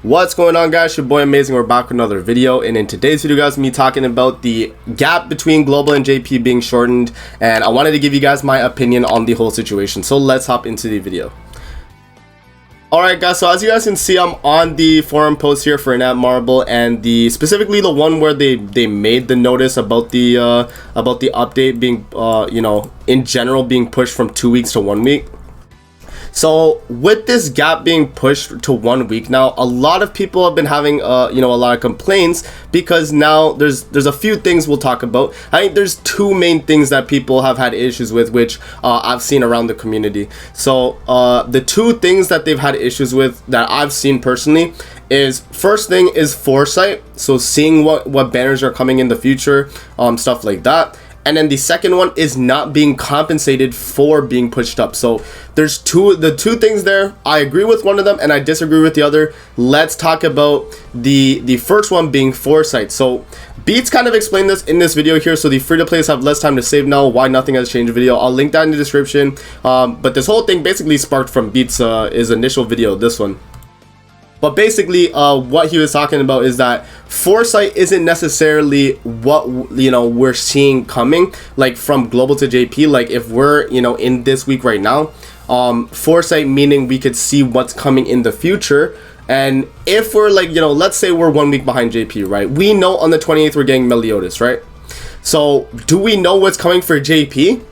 What's going on, guys? Your boy Amazing. We're back with another video, and in today's video, guys, me talking about the gap between Global and JP being shortened, and I wanted to give you guys my opinion on the whole situation. So let's hop into the video. Alright, guys, so as you guys can see, I'm on the forum post here for Netmarble, and specifically the one where they made the notice about the update being in general being pushed from 2 weeks to 1 week. So with this gap being pushed to 1 week now, a lot of people have been having a lot of complaints, because now there's a few things we'll talk about. I think there's two main things that people have had issues with, which I've seen around the community. So the two things that they've had issues with that I've seen personally is, first thing is foresight, so seeing what banners are coming in the future, stuff like that. And then the second one is not being compensated for being pushed up. So there's the two things there. I agree with one of them and I disagree with the other. Let's talk about the first one being foresight. So Beats kind of explained this in this video here. So the free-to-plays have less time to save now, why nothing has changed video. I'll link that in the description. But this whole thing basically sparked from Beats' his initial video, this one. But basically, what he was talking about is that foresight isn't necessarily what we're seeing coming, like from Global to JP. Like if we're in this week right now, foresight meaning we could see what's coming in the future. And if we're like let's say we're 1 week behind JP, right? We know on the 28th we're getting Meliodas, right? So do we know what's coming for JP?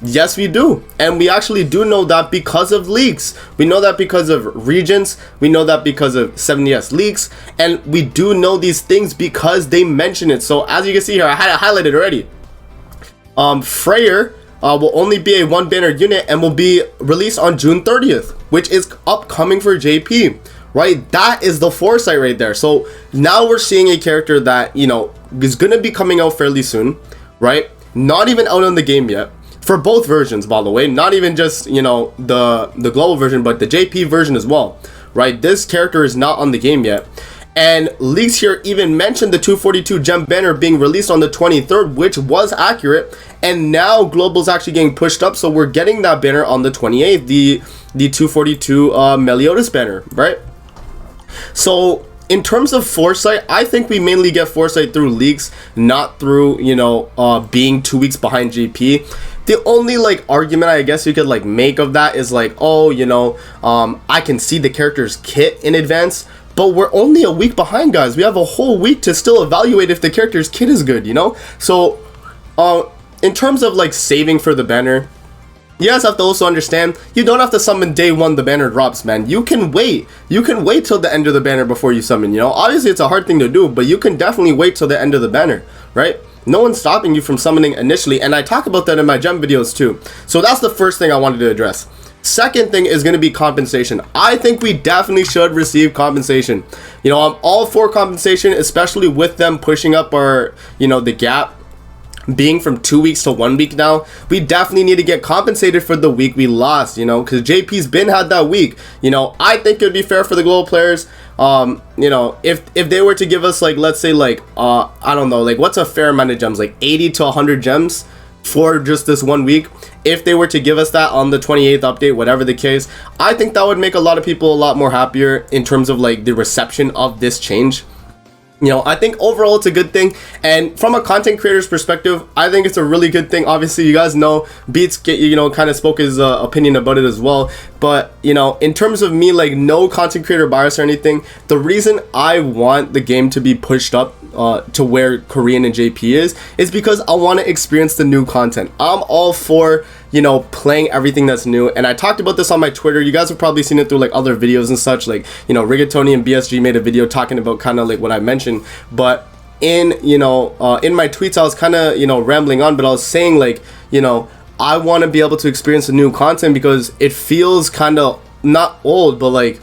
Yes, we do, and we actually do know that because of leaks. We know that because of regions. We know that because of 70s leaks, and we do know these things because they mention it. So as you can see here, I had it highlighted already. Freyr will only be a one banner unit and will be released on June 30th, which is upcoming for JP, right? That is the foresight right there. So now we're seeing a character that is gonna be coming out fairly soon, right? Not even out on the game yet. For both versions, by the way, not even just the global version, but the JP version as well, right? This character is not on the game yet, and leaks here even mentioned the 242 gem banner being released on the 23rd, which was accurate, and now global's actually getting pushed up, so we're getting that banner on the 28th, the 242 Meliodas banner, right? So in terms of foresight, I think we mainly get foresight through leaks, not through being 2 weeks behind JP. The only argument I guess you could make of that is oh, I can see the character's kit in advance, but we're only a week behind, guys. We have a whole week to still evaluate if the character's kit is good, So in terms of saving for the banner, you guys have to also understand, you don't have to summon day one the banner drops, man. You can wait till the end of the banner before you summon, Obviously it's a hard thing to do, but you can definitely wait till the end of the banner, right? No one's stopping you from summoning initially, and I talk about that in my gem videos too. So that's the first thing I wanted to address. Second thing is going to be compensation. I think we definitely should receive compensation. I'm all for compensation, especially with them pushing up our, the gap being from 2 weeks to 1 week now. We definitely need to get compensated for the week we lost, because JP's been had that week. I think it would be fair for the global players, if they were to give us let's say I don't know, what's a fair amount of gems, 80 to 100 gems for just this 1 week. If they were to give us that on the 28th update, whatever the case, I think that would make a lot of people a lot more happier in terms of the reception of this change. I think overall it's a good thing, and from a content creator's perspective, I think it's a really good thing. Obviously, you guys know Beats kind of spoke his opinion about it as well, but in terms of me, no content creator bias or anything, the reason I want the game to be pushed up to where Korean and JP is because I want to experience the new content. I'm all for playing everything that's new, and I talked about this on my Twitter. You guys have probably seen it through other videos and such, Rigatoni and BSG made a video talking about kind of what I mentioned, but in in my tweets I was kind of rambling on, but I was saying I want to be able to experience the new content because it feels kind of not old, but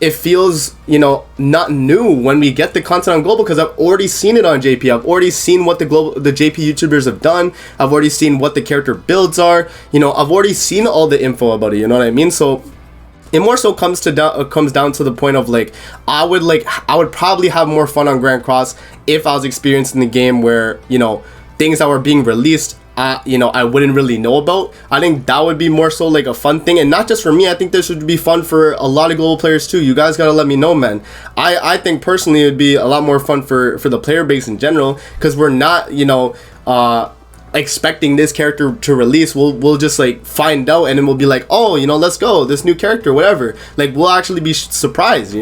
it feels not new when we get the content on global, because I've already seen it on JP. I've already seen what the JP YouTubers have done. I've already seen what the character builds are. I've already seen all the info about it, you know what I mean? So it more so comes down to the point of I would probably have more fun on Grand Cross if I was experiencing the game where things that were being released I wouldn't really know about. I think that would be more so like a fun thing, and not just for me. I think this would be fun for a lot of global players too. You guys gotta let me know, man. I think personally it would be a lot more fun for the player base in general, because we're not, expecting this character to release. We'll just like find out, and then we'll be like, oh, let's go, this new character, whatever. Like, we'll actually be surprised,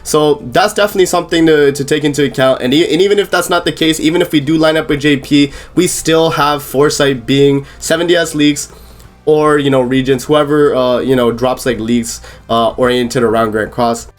so that's definitely something to take into account. And even if that's not the case, even if we do line up with JP, we still have Foresight being 70s leagues or regions, whoever drops like leagues oriented around Grand Cross.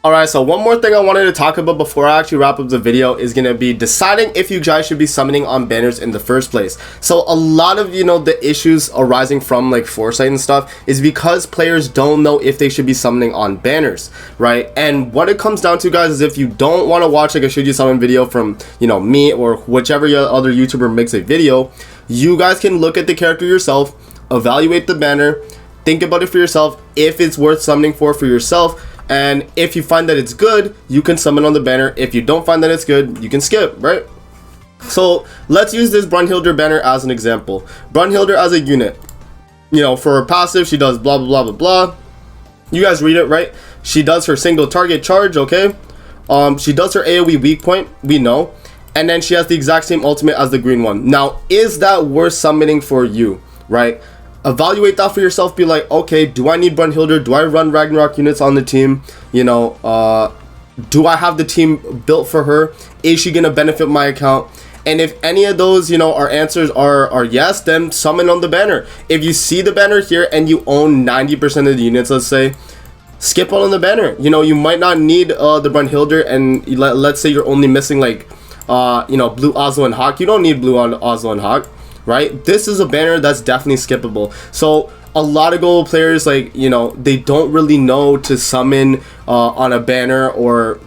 Alright, so one more thing I wanted to talk about before I actually wrap up the video is going to be deciding if you guys should be summoning on banners in the first place. So a lot of, the issues arising from like Foresight and stuff is because players don't know if they should be summoning on banners, right? And what it comes down to, guys, is if you don't want to watch like a should you summon video from, me or whichever other YouTuber makes a video, you guys can look at the character yourself, evaluate the banner, think about it for yourself, if it's worth summoning for yourself. And if you find that it's good, you can summon on the banner. If you don't find that it's good, you can skip, right? So let's use this Brunhilde banner as an example. Brunhilde as a unit, for her passive, she does blah, blah, blah, blah, blah. You guys read it, right? She does her single target charge, okay? She does her AoE weak point, we know. And then she has the exact same ultimate as the green one. Now, is that worth summoning for you, right? Evaluate that for yourself. Be like, okay, do I need Brunhilde? Do I run Ragnarok units on the team? Do I have the team built for her? Is she gonna benefit my account? And if any of those, our answers are yes, then summon on the banner. If you see the banner here and you own 90% of the units, let's say, skip on the banner. You might not need the Brunhilde, and let's say you're only missing like blue Oslo and Hawk. You don't need blue on Oslo and Hawk, right? This is a banner that's definitely skippable. So a lot of global players, like, they don't really know to summon on a banner, or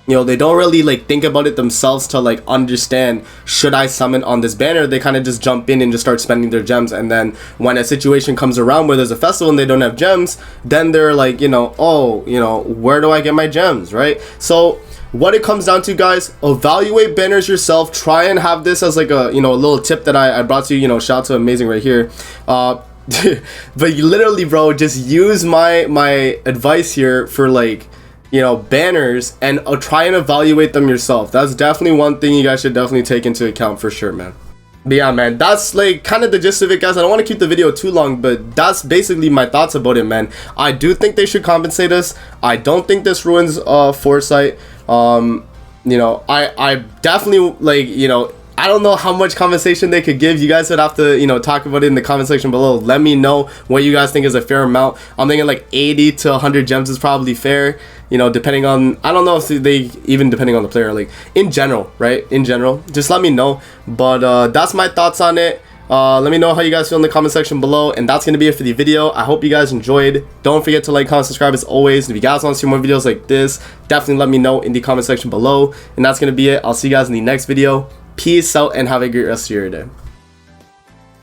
they don't really like think about it themselves to like understand, should I summon on this banner? They kind of just jump in and just start spending their gems, and then when a situation comes around where there's a festival and they don't have gems, then they're like, where do I get my gems, right? So what it comes down to, guys, evaluate banners yourself. Try and have this as like a a little tip that I brought to you. Shout out to Amazing right here. But you literally, bro, just use my advice here for like banners, and try and evaluate them yourself. That's definitely one thing you guys should definitely take into account for sure, man. But yeah, man, that's like kind of the gist of it, guys. I don't want to keep the video too long, but that's basically my thoughts about it, man. I do think they should compensate us. I don't think this ruins Foresight. I definitely like, I don't know how much compensation they could give. You guys would have to, talk about it in the comment section below. Let me know what you guys think is a fair amount. I'm thinking like 80 to 100 gems is probably fair, depending on, I don't know if they, even depending on the player, like in general, right? In general, just let me know. But that's my thoughts on it. Let me know how you guys feel in the comment section below, and that's gonna be it for the video. I hope you guys enjoyed. Don't forget to like, comment, subscribe as always. If you guys want to see more videos like this, definitely let me know in the comment section below. And that's gonna be it. I'll see you guys in the next video. Peace out and have a great rest of your day.